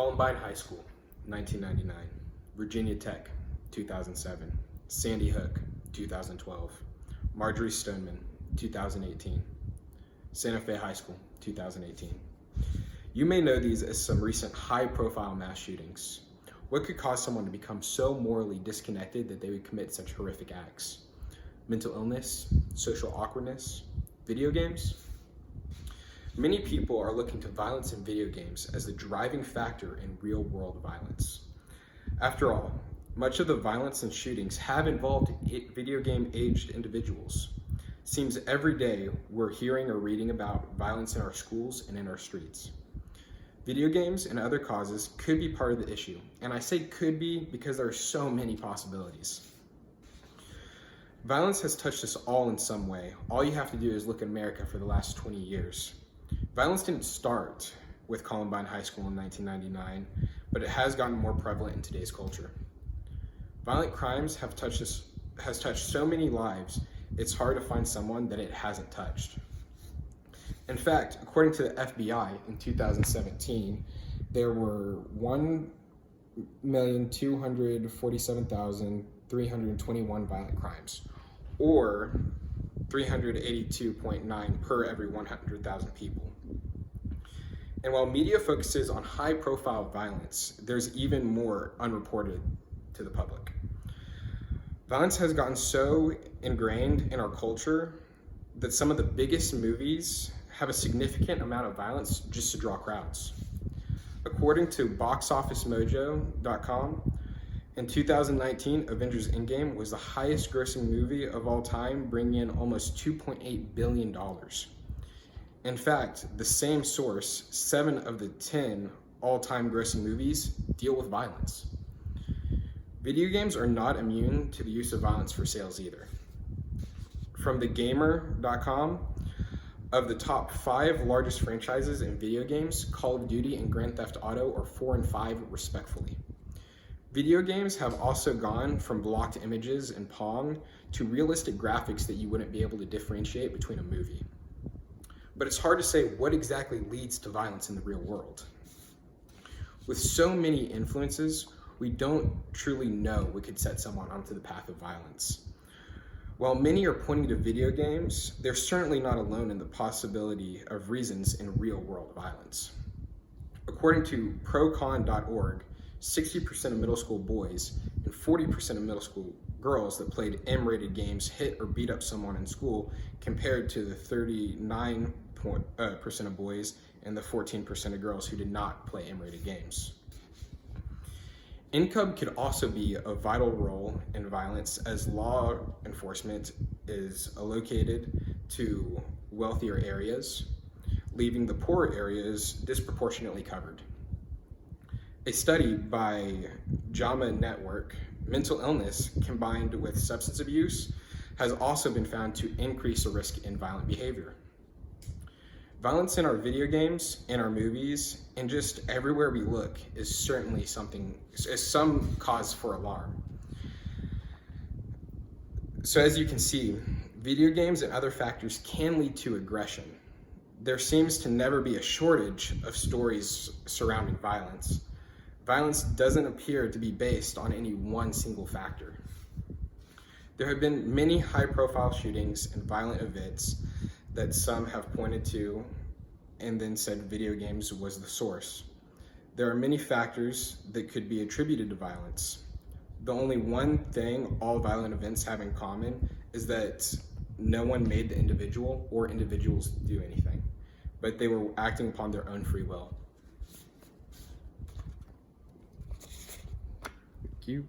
Columbine High School, 1999. Virginia Tech, 2007. Sandy Hook, 2012. Marjory Stoneman, 2018. Santa Fe High School, 2018. You may know these as some recent high-profile mass shootings. What could cause someone to become so morally disconnected that they would commit such horrific acts? Mental illness, social awkwardness, video games? Many people are looking to violence in video games as the driving factor in real-world violence. After all, much of the violence and shootings have involved video game-aged individuals. Seems every day we're hearing or reading about violence in our schools and in our streets. Video games and other causes could be part of the issue, and I say could be because there are so many possibilities. Violence has touched us all in some way. All you have to do is look at America for the last 20 years. Violence didn't start with Columbine High School in 1999, but it has gotten more prevalent in today's culture. Violent crimes has touched so many lives, it's hard to find someone that it hasn't touched. In fact, according to the FBI in 2017, there were 1,247,321 violent crimes, or 382.9 per every 100,000 people. And while media focuses on high-profile violence, there's even more unreported to the public. Violence has gotten so ingrained in our culture that some of the biggest movies have a significant amount of violence just to draw crowds. According to BoxOfficeMojo.com, in 2019, Avengers Endgame was the highest grossing movie of all time, bringing in almost $2.8 billion. In fact, the same source, 7 of the 10 all-time grossing movies deal with violence. Video games are not immune to the use of violence for sales either. From TheGamer.com, of the top 5 largest franchises in video games, Call of Duty and Grand Theft Auto are 4 and 5 respectfully. Video games have also gone from blocked images and Pong to realistic graphics that you wouldn't be able to differentiate between a movie. But it's hard to say what exactly leads to violence in the real world. With so many influences, we don't truly know what could set someone onto the path of violence. While many are pointing to video games, they're certainly not alone in the possibility of reasons in real-world violence. According to procon.org, 60% of middle school boys and 40% of middle school girls that played M-rated games hit or beat up someone in school, compared to the 39% of boys and the 14% of girls who did not play M-rated games. Income could also be a vital role in violence, as law enforcement is allocated to wealthier areas, leaving the poorer areas disproportionately covered. A study by JAMA Network, mental illness combined with substance abuse has also been found to increase the risk in violent behavior. Violence in our video games, in our movies, and just everywhere we look is certainly some cause for alarm. So as you can see, video games and other factors can lead to aggression. There seems to never be a shortage of stories surrounding violence. Violence doesn't appear to be based on any one single factor. There have been many high-profile shootings and violent events that some have pointed to and then said video games was the source. There are many factors that could be attributed to violence. The only one thing all violent events have in common is that no one made the individual or individuals do anything, but they were acting upon their own free will. Thank you.